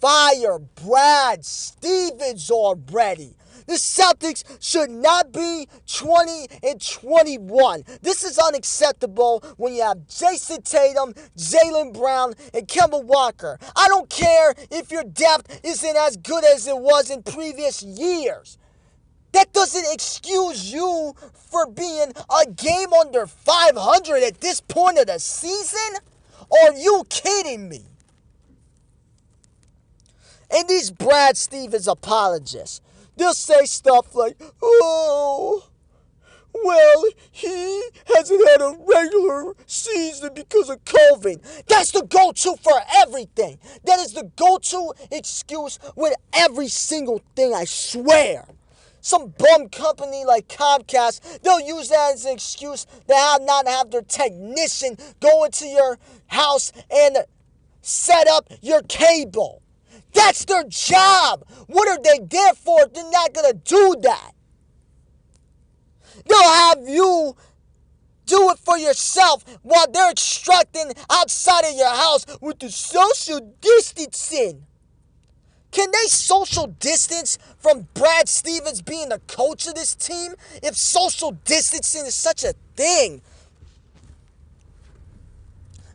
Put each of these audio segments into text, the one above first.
fire Brad Stevens already. The Celtics should not be 20-21. This is unacceptable when you have Jason Tatum, Jaylen Brown, and Kemba Walker. I don't care if your depth isn't as good as it was in previous years. That doesn't excuse you for being a game under 500 at this point of the season? Are you kidding me? And these Brad Stevens apologists, they'll say stuff like, oh, well, he hasn't had a regular season because of COVID. That's the go-to for everything. That is the go-to excuse with every single thing, I swear. Some bum company like Comcast, they'll use that as an excuse to not have their technician go into your house and set up your cable. That's their job. What are they there for if they're not going to do that? They'll have you do it for yourself while they're extracting outside of your house with the social distancing. Can they social distance from Brad Stevens being the coach of this team if social distancing is such a thing?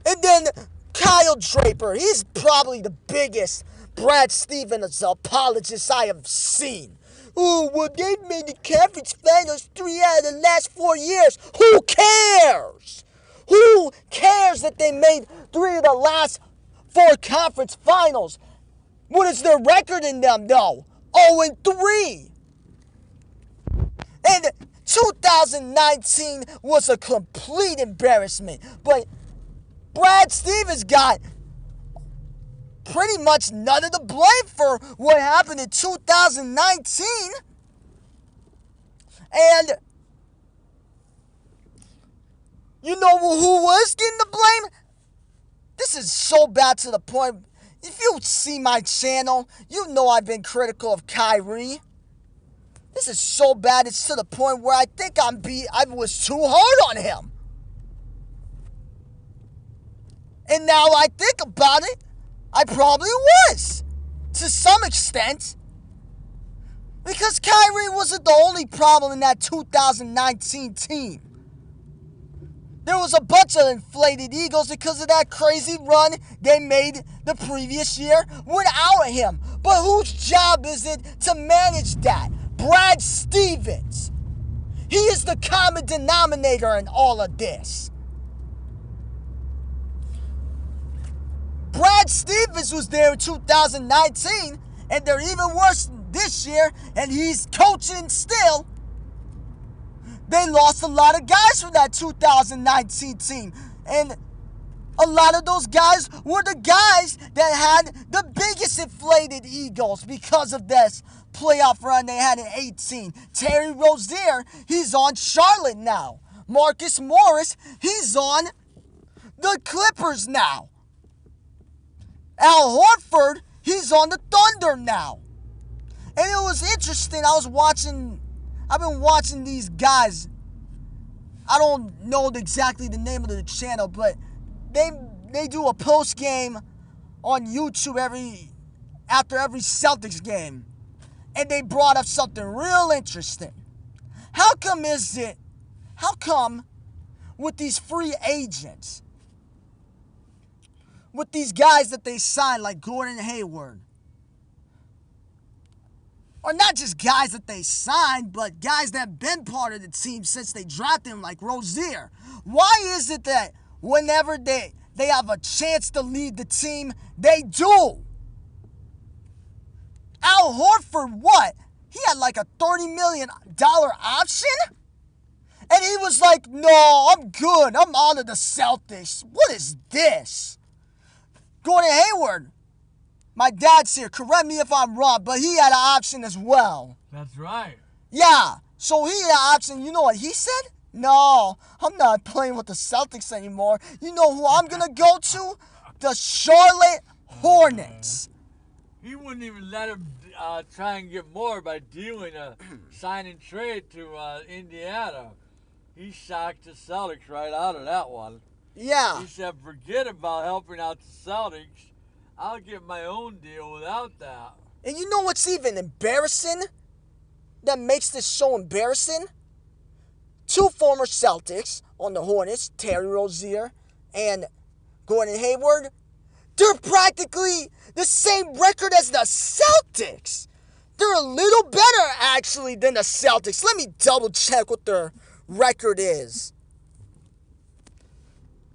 And then Kyle Draper, he's probably the biggest Brad Stevens apologist I have seen. Oh, well, they've made the conference finals 3 out of the last 4 years. Who cares? Who cares that they made 3 of the last 4 conference finals? What is their record in them, though? 0-3. And 2019 was a complete embarrassment. But Brad Stevens got pretty much none of the blame for what happened in 2019. And you know who was getting the blame? This is so bad to the point. If you see my channel, you know I've been critical of Kyrie. This is so bad, it's to the point where I think I was too hard on him. And now I think about it, I probably was, to some extent. Because Kyrie wasn't the only problem in that 2019 team. There was a bunch of inflated egos because of that crazy run they made the previous year without him. But whose job is it to manage that? Brad Stevens. He is the common denominator in all of this. Brad Stevens was there in 2019, and they're even worse this year, and he's coaching still. They lost a lot of guys from that 2019 team. And a lot of those guys were the guys that had the biggest inflated egos because of this playoff run they had in 18. Terry Rozier, he's on Charlotte now. Marcus Morris, he's on the Clippers now. Al Horford, he's on the Thunder now. And it was interesting. I've been watching these guys. I don't know exactly the name of the channel, but they do a post game on YouTube after every Celtics game. And they brought up something real interesting. How come with these free agents, with these guys that they signed like Gordon Hayward, or not just guys that they signed, but guys that have been part of the team since they drafted him, like Rozier. Why is it that whenever they have a chance to lead the team, they do? Al Horford, what? He had like a $30 million option? And he was like, no, I'm good. I'm out of the Celtics. What is this? Gordon Hayward. My dad's here. Correct me if I'm wrong, but he had an option as well. That's right. Yeah. So he had an option. You know what he said? No, I'm not playing with the Celtics anymore. You know who I'm going to go to? The Charlotte Hornets. He wouldn't even let him try and get more by doing a sign and trade to Indiana. He shocked the Celtics right out of that one. Yeah. He said, forget about helping out the Celtics. I'll get my own deal without that. And you know what's even embarrassing? That makes this so embarrassing? Two former Celtics on the Hornets, Terry Rozier and Gordon Hayward, they're practically the same record as the Celtics. They're a little better, actually, than the Celtics. Let me double check what their record is.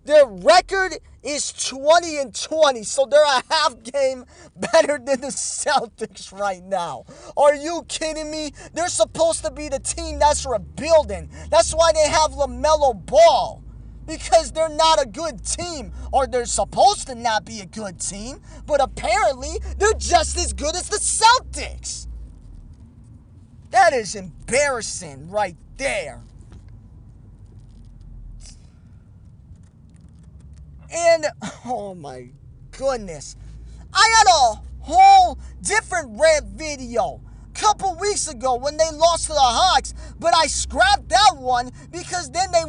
Their record is 20-20, so they're a half game better than the Celtics right now. Are you kidding me? They're supposed to be the team that's rebuilding. That's why they have LaMelo Ball. Because they're not a good team, or they're supposed to not be a good team, but apparently they're just as good as the Celtics. That is embarrassing right there. And, oh my goodness, I had a whole different rant video a couple weeks ago when they lost to the Hawks, but I scrapped that one because then they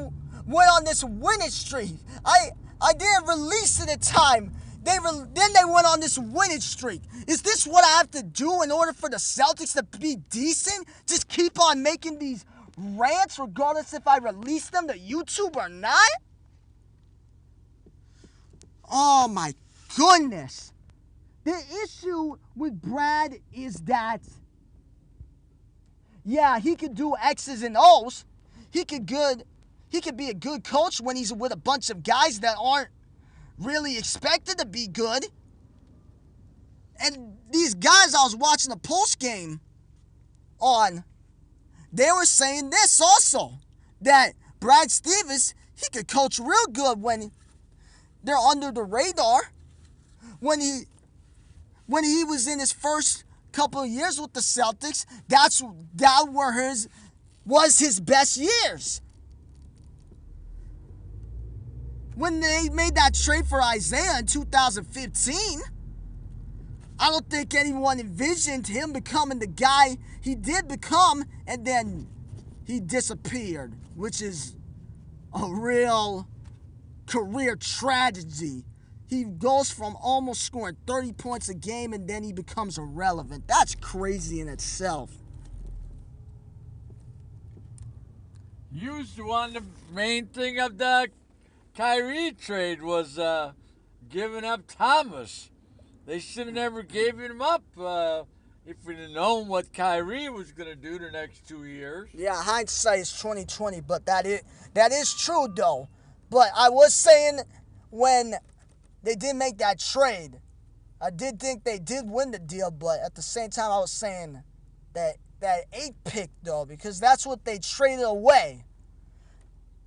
went on this winning streak. I didn't release it in time. Then they went on this winning streak. Is this what I have to do in order for the Celtics to be decent? Just keep on making these rants regardless if I release them to YouTube or not? Oh my goodness. The issue with Brad is that, yeah, he could do X's and O's. He could be a good coach when he's with a bunch of guys that aren't really expected to be good. And these guys I was watching the post game on, they were saying this also, that Brad Stevens, he could coach real good when they're under the radar. When he was in his first couple of years with the Celtics, that was his best years. When they made that trade for Isaiah in 2015, I don't think anyone envisioned him becoming the guy he did become, and then he disappeared, which is a real career tragedy. He goes from almost scoring 30 points a game and then he becomes irrelevant. That's crazy in itself. Used to one of the main thing of the Kyrie trade was giving up Thomas. They should have never gave him up if we'd have known what Kyrie was going to do the next 2 years. Yeah, hindsight is 20/20, but that is true though. But I was saying when they did make that trade, I did think they did win the deal, but at the same time I was saying that 8th pick though, because that's what they traded away.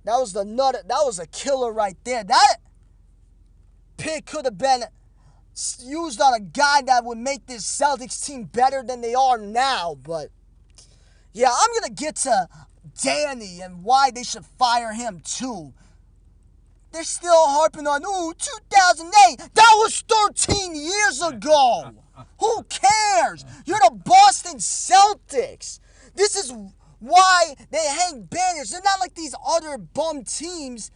That was a killer right there. That pick could have been used on a guy that would make this Celtics team better than they are now. But yeah, I'm going to get to Danny and why they should fire him too. They're still harping on, 2008. That was 13 years ago. Who cares? You're the Boston Celtics. This is why they hang banners. They're not like these other bum teams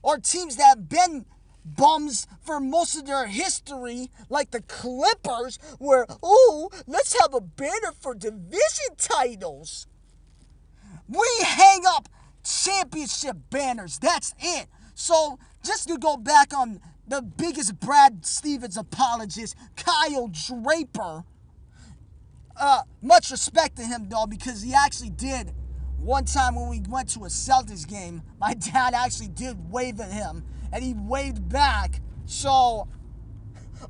or teams that have been bums for most of their history, like the Clippers, where, let's have a banner for division titles. We hang up championship banners. That's it. So, just to go back on the biggest Brad Stevens apologist, Kyle Draper. Much respect to him, though, because he actually did. One time when we went to a Celtics game, my dad actually did wave at him, and he waved back. So,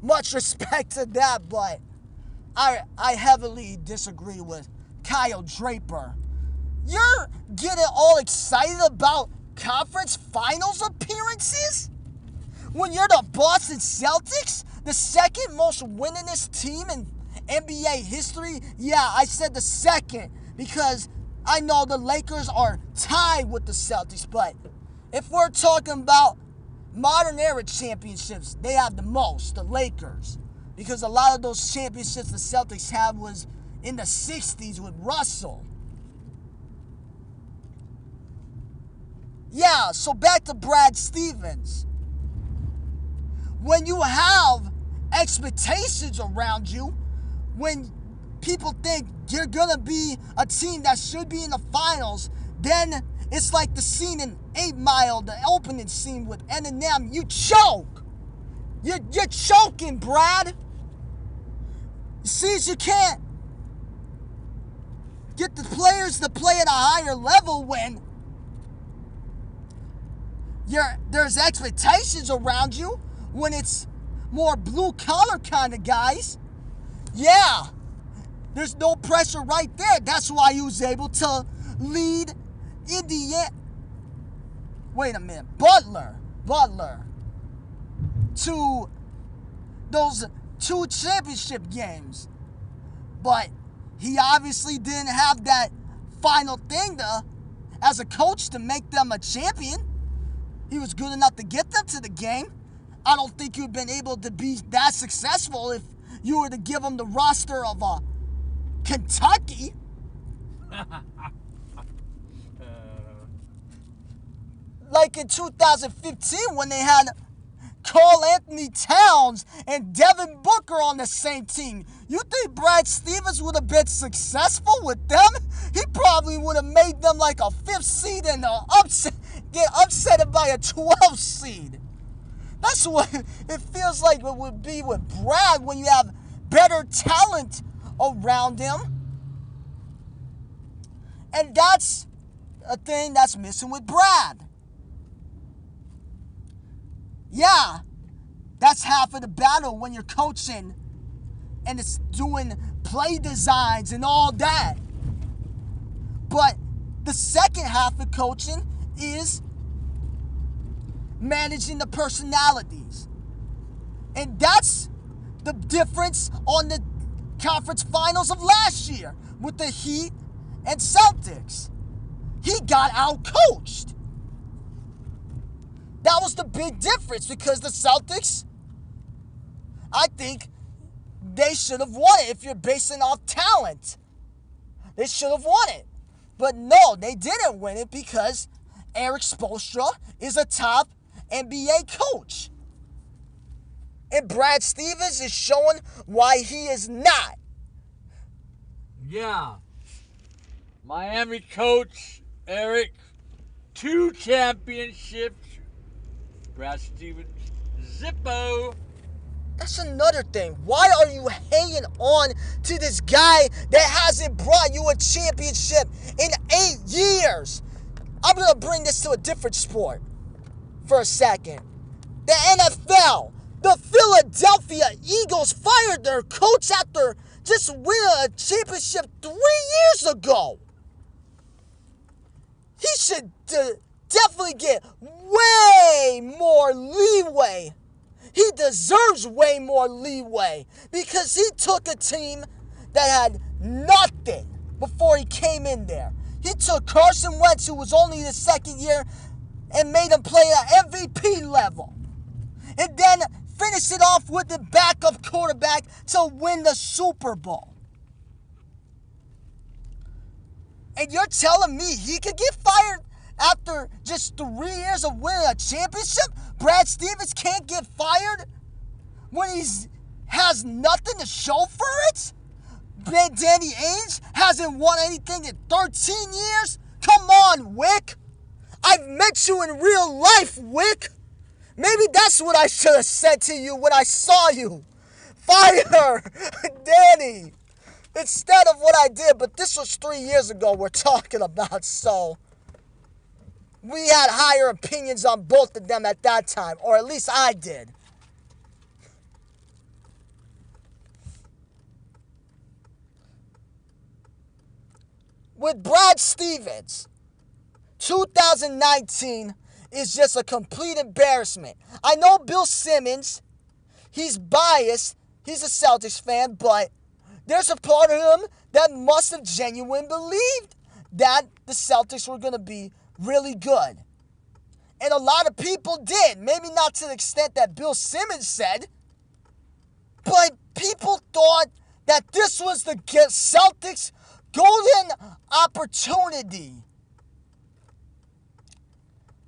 much respect to that, but I heavily disagree with Kyle Draper. You're getting all excited about conference finals appearances? When you're the Boston Celtics, the second most winningest team in NBA history? Yeah, I said the second because I know the Lakers are tied with the Celtics, but if we're talking about modern era championships, they have the most, the Lakers. Because a lot of those championships the Celtics have was in the 60s with Russell. Yeah, so back to Brad Stevens. When you have expectations around you when people think you're going to be a team that should be in the finals, then it's like the scene in 8 Mile, the opening scene with Eminem. You choke. You're choking, Brad. See, you can't get the players to play at a higher level when there's expectations around you, when it's more blue-collar kind of guys. Yeah, there's no pressure right there. That's why he was able to lead Indiana. Wait a minute. Butler to those 2 championship games. But he obviously didn't have that final thing as a coach to make them a champion. He was good enough to get them to the game. I don't think you'd been able to be that successful if you were to give him the roster of Kentucky. Like in 2015 when they had Karl Anthony Towns and Devin Booker on the same team. You think Brad Stevens would have been successful with them? He probably would have made them like a 5th seed and get upset by a 12th seed. That's what it feels like it would be with Brad when you have better talent around him. And that's a thing that's missing with Brad. Yeah, that's half of the battle when you're coaching and it's doing play designs and all that. But the second half of coaching is managing the personalities. And that's the difference on the conference finals of last year with the Heat and Celtics. He got out-coached. That was the big difference because the Celtics, I think they should have won it if you're basing off talent. They should have won it. But no, they didn't win it because Eric Spoelstra is a top NBA coach. And Brad Stevens is showing why he is not. Yeah. Miami coach, Eric, 2 championships. Brad Stevens, Zippo. That's another thing. Why are you hanging on to this guy that hasn't brought you a championship in 8 years? I'm going to bring this to a different sport for a second. The NFL. The Philadelphia Eagles fired their coach after just winning a championship 3 years ago. He should definitely get way more leeway. He deserves way more leeway because he took a team that had nothing before he came in there. He took Carson Wentz, who was only in his 2nd year, and made him play at MVP level. And then finished it off with the backup quarterback to win the Super Bowl. And you're telling me he could get fired after just 3 years of winning a championship? Brad Stevens can't get fired when he has nothing to show for it? Danny Ainge hasn't won anything in 13 years? Come on, Wick. I've met you in real life, Wick. Maybe that's what I should have said to you when I saw you. Fire Danny instead of what I did, but this was 3 years ago we're talking about, so we had higher opinions on both of them at that time, or at least I did. With Brad Stevens, 2019 is just a complete embarrassment. I know Bill Simmons, he's biased, he's a Celtics fan, but there's a part of him that must have genuinely believed that the Celtics were going to be really good. And a lot of people did. Maybe not to the extent that Bill Simmons said, but people thought that this was the Celtics' golden opportunity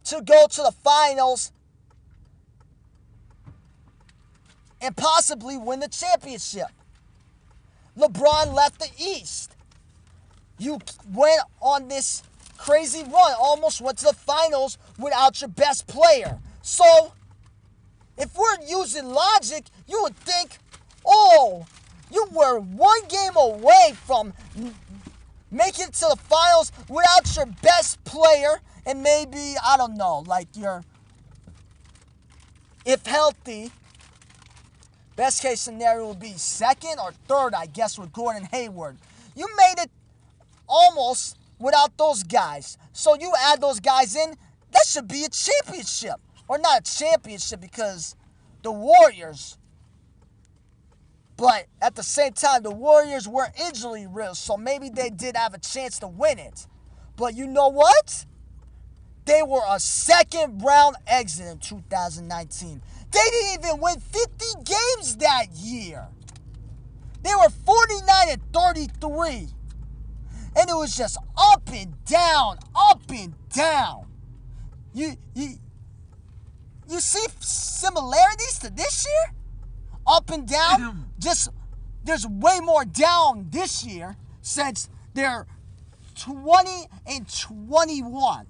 to go to the finals and possibly win the championship. LeBron left the East. You went on this crazy run, almost went to the finals without your best player. So, if we're using logic, you would think, oh, you were one game away from making it to the finals without your best player, and maybe, I don't know, like if healthy, best case scenario would be second or third, I guess, with Gordon Hayward. You made it almost without those guys. So you add those guys in, that should be a championship. Or not a championship because the Warriors. But at the same time, the Warriors were injury risk, so maybe they did have a chance to win it. But you know what? They were a second round exit in 2019. They didn't even win 50 games that year. They were 49 and 33. And it was just up and down, up and down. You see similarities to this year? Up and down? Just there's way more down this year since they're 20 and 21.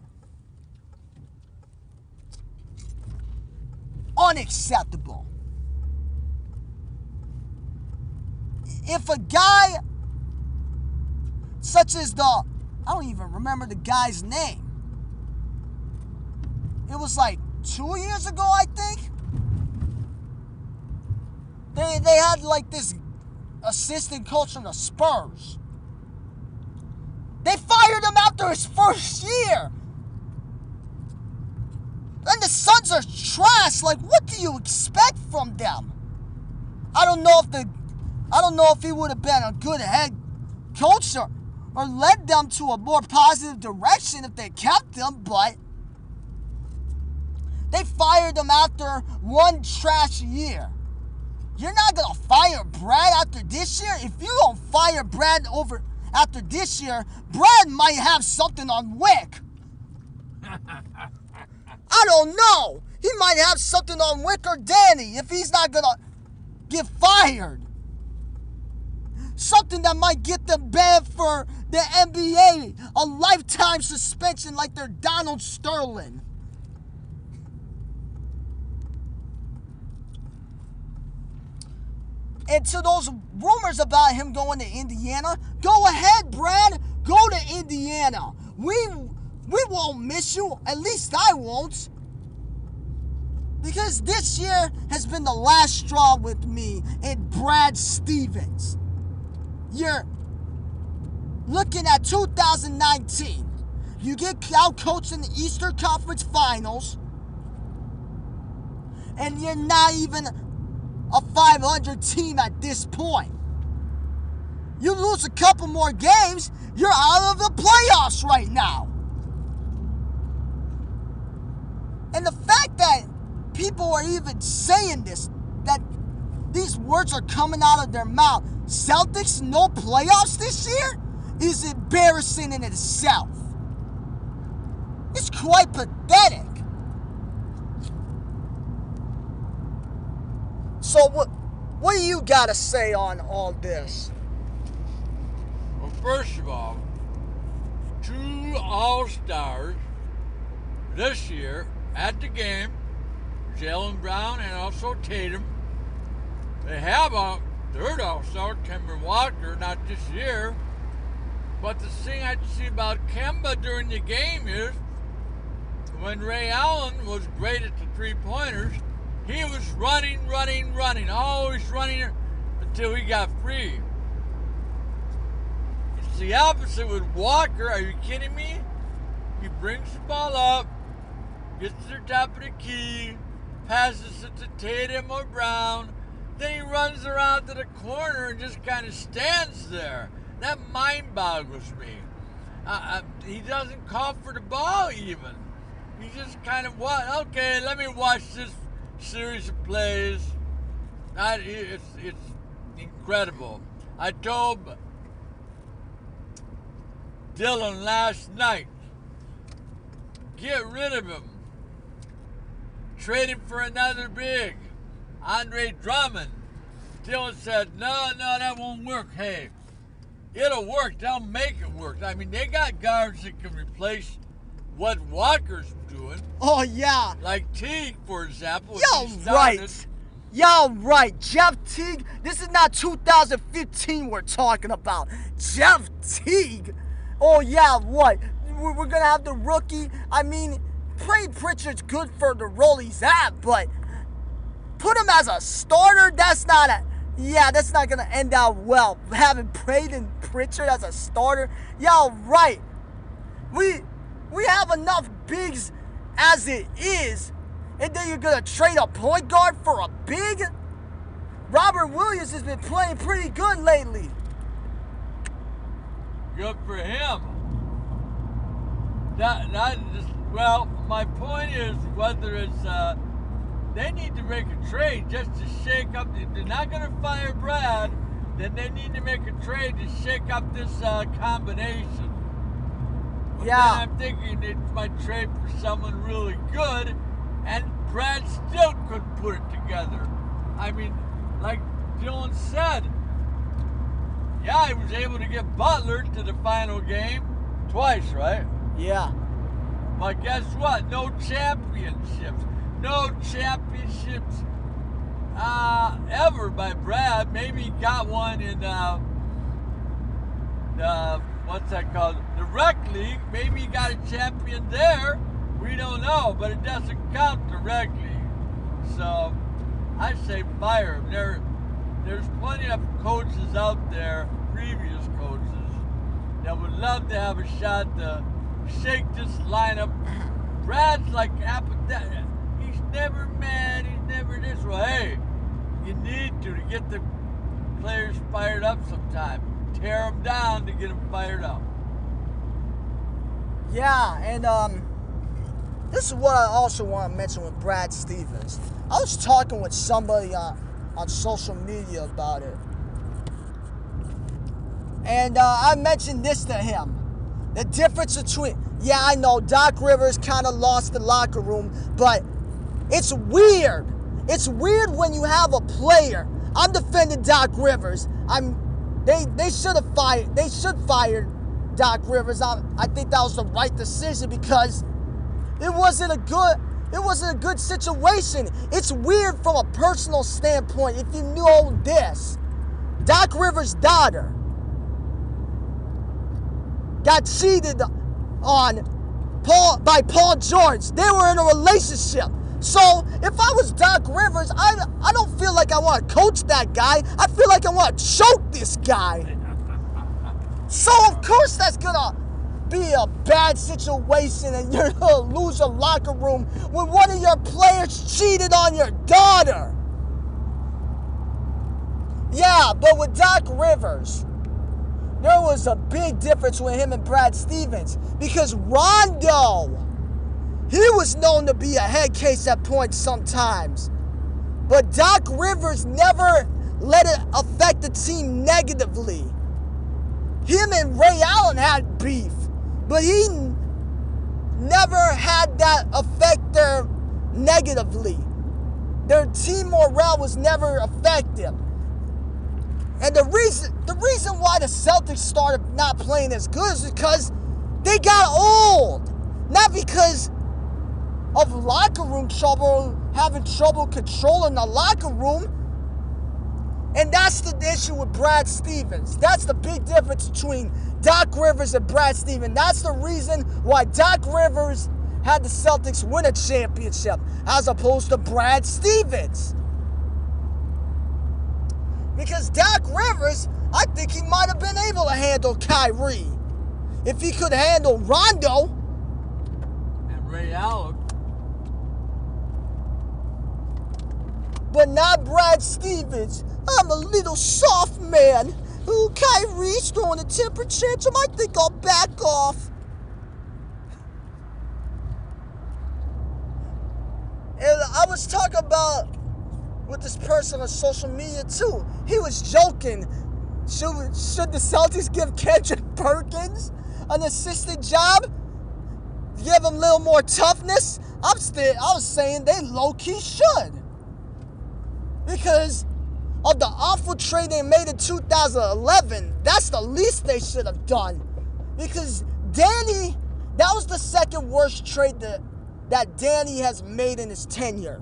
Unacceptable. If a guy such as I don't even remember the guy's name. It was like 2 years ago, I think. They had like this assistant coach from the Spurs. They fired him after his first year. And the Suns are trash. Like, what do you expect from them? I don't know if he would have been a good head coach or led them to a more positive direction if they kept him, but they fired him after one trash year. You're not going to fire Brad after this year? If you don't fire Brad after this year, Brad might have something on Wick. I don't know. He might have something on Wick or Danny if he's not going to get fired. Something that might get them banned for the NBA. A lifetime suspension like they're Donald Sterling. And to those rumors about him going to Indiana, go ahead, Brad. Go to Indiana. We won't miss you. At least I won't. Because this year has been the last straw with me and Brad Stevens. You're looking at 2019. You get out-coached in the Eastern Conference Finals. And you're not even a 500 team at this point. You lose a couple more games, you're out of the playoffs right now. And the fact that people are even saying this, that these words are coming out of their mouth, Celtics no playoffs this year, is embarrassing in itself. It's quite pathetic. So what do you got to say on all this? Well, first of all, 2 All-Stars this year at the game, Jaylen Brown and also Tatum. They have a third All-Star, Kemba Walker, not this year. But the thing I see about Kemba during the game is when Ray Allen was great at the three-pointers, he was running, always running until he got free. It's the opposite with Walker. Are you kidding me? He brings the ball up, gets to the top of the key, passes it to Tatum or Brown, then he runs around to the corner and just kind of stands there. That mind boggles me. He doesn't call for the ball even. He just kind of, okay, let me watch this series of plays. It's incredible. I told Dylan last night, get rid of him. Trade him for another big. Andre Drummond. Dylan said, no, that won't work. Hey, it'll work. They'll make it work. I mean, they got guards that can replace what Walker's doing. Oh, yeah. Like Teague, for example. Y'all right. Jeff Teague. This is not 2015 we're talking about. Jeff Teague. Oh, yeah, what? We're going to have the rookie. I mean, Pray Pritchard's good for the role he's at, but put him as a starter, that's not going to end out well. Having Braden Pritchard as a starter, y'all right. We have enough bigs as it is, and then you're going to trade a point guard for a big? Robert Williams has been playing pretty good lately. Good for him. Well, my point is whether it's they need to make a trade just to shake up. If they're not going to fire Brad, then they need to make a trade to shake up this combination. But yeah. Then I'm thinking they might trade for someone really good, and Brad still couldn't put it together. I mean, like Dylan said, yeah, he was able to get Butler to the final game twice, right? Yeah. But guess what? No championships. No championships ever by Brad. Maybe he got one in what's that called? The rec league. Maybe he got a champion there. We don't know, but it doesn't count the rec league. So I say fire him. There's plenty of coaches out there, previous coaches, that would love to have a shot to shake this lineup. Brad's like apathetic. He's never mad. He's never this. Well, hey, you need to get the players fired up sometime. Tear them down to get them fired up. Yeah, and this is what I also want to mention with Brad Stevens. I was talking with somebody on social media about it. And I mentioned this to him. The difference between, yeah, I know Doc Rivers kind of lost the locker room, but it's weird. It's weird when you have a player. I'm defending Doc Rivers. They should have fired. They should fire Doc Rivers. I think that was the right decision because it wasn't a good situation. It's weird from a personal standpoint. If you know this, Doc Rivers' daughter got cheated on by Paul George. They were in a relationship. So if I was Doc Rivers, I don't feel like I want to coach that guy. I feel like I want to choke this guy. So of course that's gonna be a bad situation, and you're gonna lose your locker room when one of your players cheated on your daughter. Yeah, but with Doc Rivers, there was a big difference with him and Brad Stevens because Rondo, he was known to be a head case at points sometimes. But Doc Rivers never let it affect the team negatively. Him and Ray Allen had beef, but he never had that affect them negatively. Their team morale was never affected. And the reason why the Celtics started not playing as good is because they got old. Not because of locker room trouble, having trouble controlling the locker room. And that's the issue with Brad Stevens. That's the big difference between Doc Rivers and Brad Stevens. That's the reason why Doc Rivers had the Celtics win a championship as opposed to Brad Stevens. Because Doc Rivers, I think he might have been able to handle Kyrie. If he could handle Rondo. And Ray Allen. But not Brad Stevens. I'm a little soft man. Ooh, Kyrie's throwing a temper tantrum. I think I'll back off. And I was talking about with this person on social media too. He was joking. Should the Celtics give Kendrick Perkins an assistant job? Give him a little more toughness? I was saying they low-key should. Because of the awful trade they made in 2011, that's the least they should have done. Because Danny, that was the second worst trade that Danny has made in his tenure.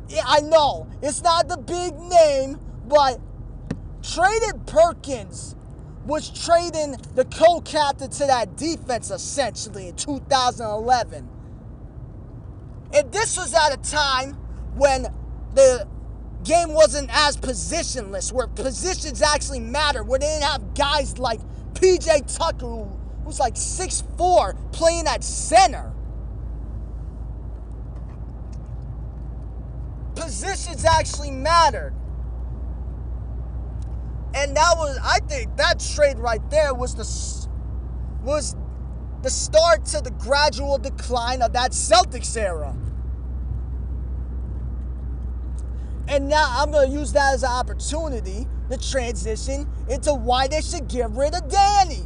Yeah, I know, it's not the big name, but traded Perkins was trading the co-captain to that defense essentially in 2011. And this was at a time when the game wasn't as positionless, where positions actually mattered, where they didn't have guys like PJ Tucker, who's like 6'4", playing at center. Positions actually mattered. And I think that trade right there was the start to the gradual decline of that Celtics era. And now I'm going to use that as an opportunity to transition into why they should get rid of Danny.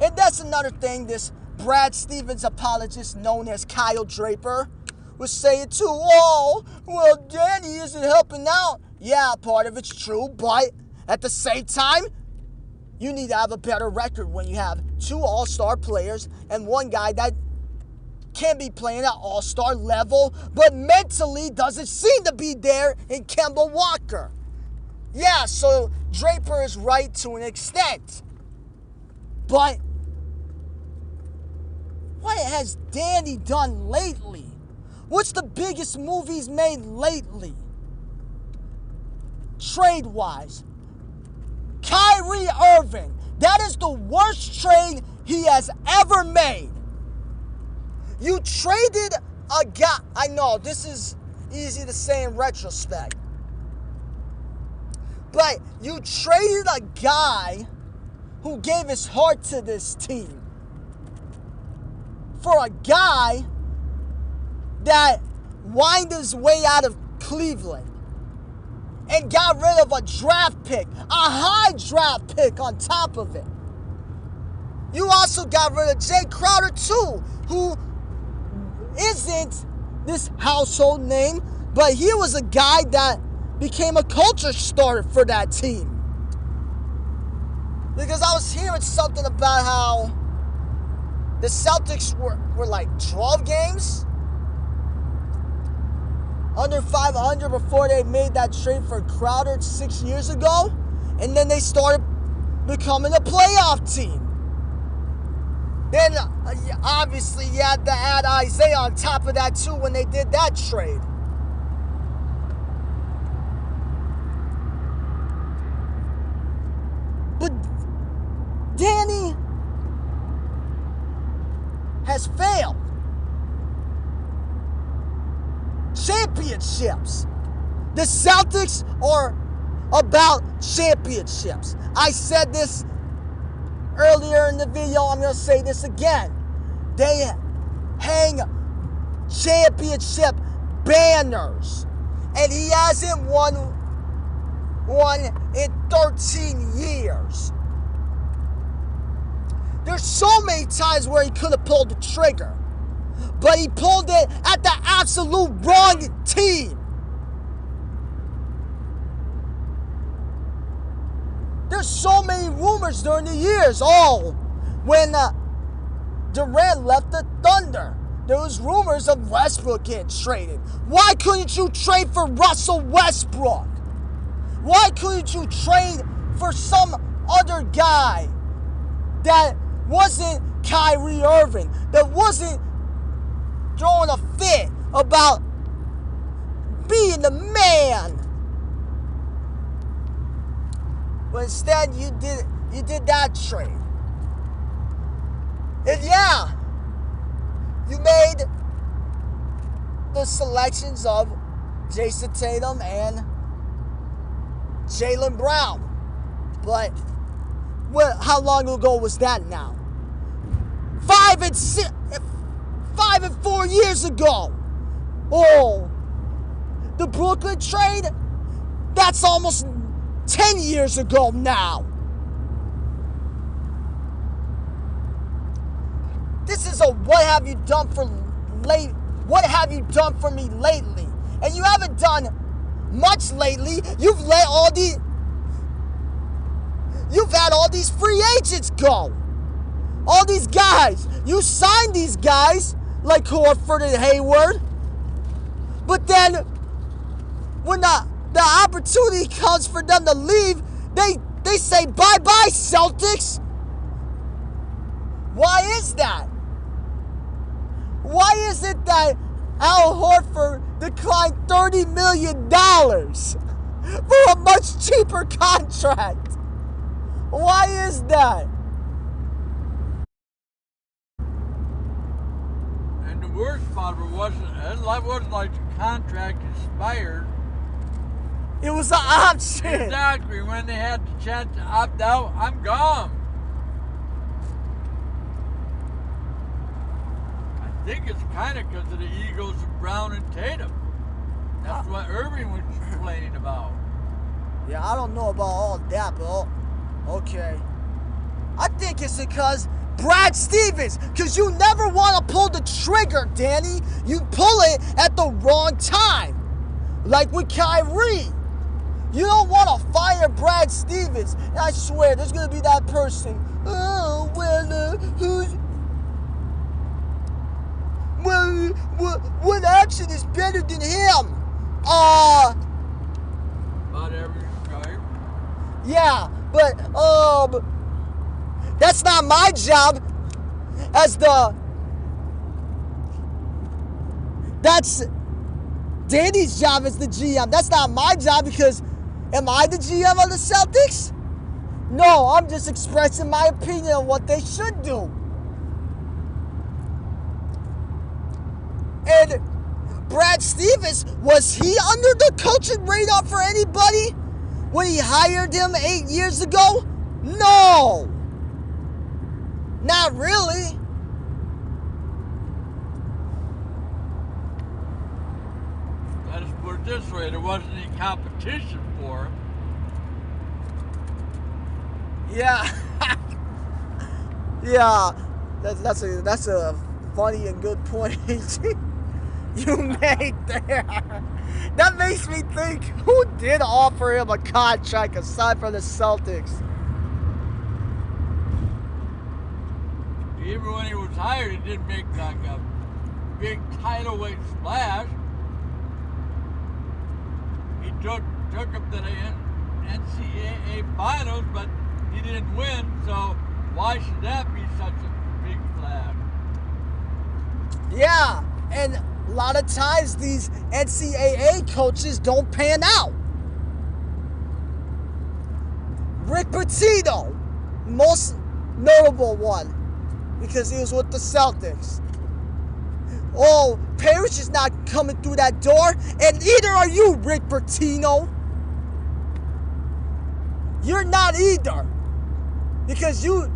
And that's another thing this Brad Stevens apologist known as Kyle Draper was saying too. Oh, well, Danny isn't helping out. Yeah, part of it's true, but at the same time, you need to have a better record when you have two all-star players and one guy that can be playing at all-star level, but mentally doesn't seem to be there in Kemba Walker. Yeah, so Draper is right to an extent. But what has Danny done lately? What's the biggest move he's made lately? Trade-wise. Kyrie Irving. That is the worst trade he has ever made. You traded a guy. I know this is easy to say in retrospect. But you traded a guy who gave his heart to this team for a guy that whined his way out of Cleveland and got rid of a draft pick, a high draft pick on top of it. You also got rid of Jay Crowder too, who isn't this household name, but he was a guy that became a culture starter for that team. Because I was hearing something about how the Celtics were like 12 games under 500 before they made that trade for Crowder 6 years ago. And then they started becoming a playoff team. Then, obviously, you had to add Isaiah on top of that, too, when they did that trade. But Danny has failed. Championships. The Celtics are about championships. I said this earlier in the video. I'm going to say this again. They hang championship banners. And he hasn't won one in 13 years. There's so many times where he could have pulled the trigger, but he pulled it at the absolute wrong team. There's so many rumors during the years. When Durant left the Thunder, there was rumors of Westbrook getting traded. Why couldn't you trade for Russell Westbrook? Why couldn't you trade for some other guy that wasn't Kyrie Irving, that wasn't throwing a fit about being the man? But instead, you did that trade. And yeah, you made the selections of Jason Tatum and Jaylen Brown. But how long ago was that now? 5 and 4 years ago. The Brooklyn trade, that's almost 10 years ago now. This is a what have you done for me lately? and you haven't done much lately. You've had all these free agents go. All these guys. You signed these guys like Horford and Hayward. But then when the opportunity comes for them to leave, they say bye-bye, Celtics. Why is that? Why is it that Al Horford declined $30 million for a much cheaper contract? Why is that? And the worst part of it wasn't like the contract expired. It was an option. Exactly. When they had the chance to opt out, I'm gone. I think it's kind of because of the egos of Brown and Tatum. That's what Irving was complaining about. Yeah, I don't know about all that, but okay. I think it's because Brad Stevens, because you never want to pull the trigger, Danny. You pull it at the wrong time. Like with Kyrie. You don't want to fire Brad Stevens. And I swear, there's going to be that person. Oh, what action is better than him? About every guy. Yeah, but that's not my job that's Danny's job as the GM. That's not my job because am I the GM of the Celtics? No, I'm just expressing my opinion on what they should do. And Brad Stevens, was he under the coaching radar for anybody when he hired him 8 years ago? No. Not really. Let's put it this way, there wasn't any competition for him. Yeah. Yeah. That's a funny and good point you made there. That makes me think, who did offer him a contract aside from the Celtics? Even when he was hired, he didn't make like a big tidal wave splash. He took him to the NCAA finals, but he didn't win, so why should that be such a big flag? Yeah, and a lot of times these NCAA coaches don't pan out. Rick Pitino, most notable one, because he was with the Celtics. Oh, Parrish is not coming through that door, and neither are you, Rick Pitino. You're not either, because you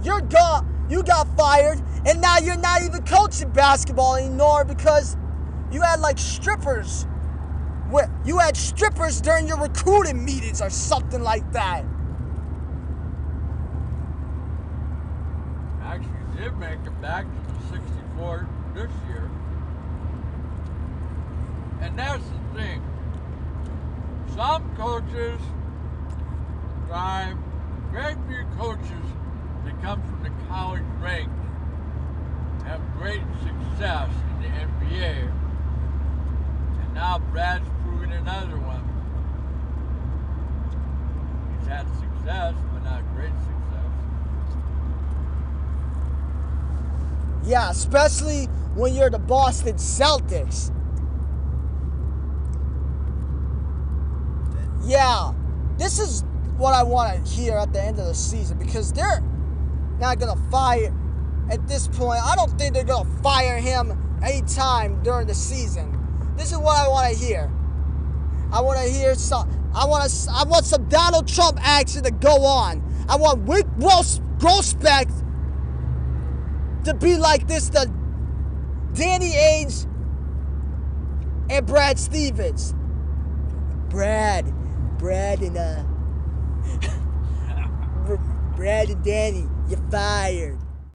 got fired, and now you're not even coaching basketball anymore because you had like strippers. You had strippers during your recruiting meetings or something like that. Actually did make it back to the 64 this year. And that's the thing. Some coaches thrive. Very few coaches that come from the college ranks have great success in the NBA. And now Brad's proving another one. He's had success, but not great success. Yeah, especially when you're the Boston Celtics. Yeah, this is what I want to hear at the end of the season because they're not going to fire at this point. I don't think they're going to fire him anytime during the season. This is what I want to hear. I want to hear I want some Donald Trump action to go on. I want Rick Grossbeck to be like this to Danny Ainge and Brad Stevens. Brad and Danny, you're fired.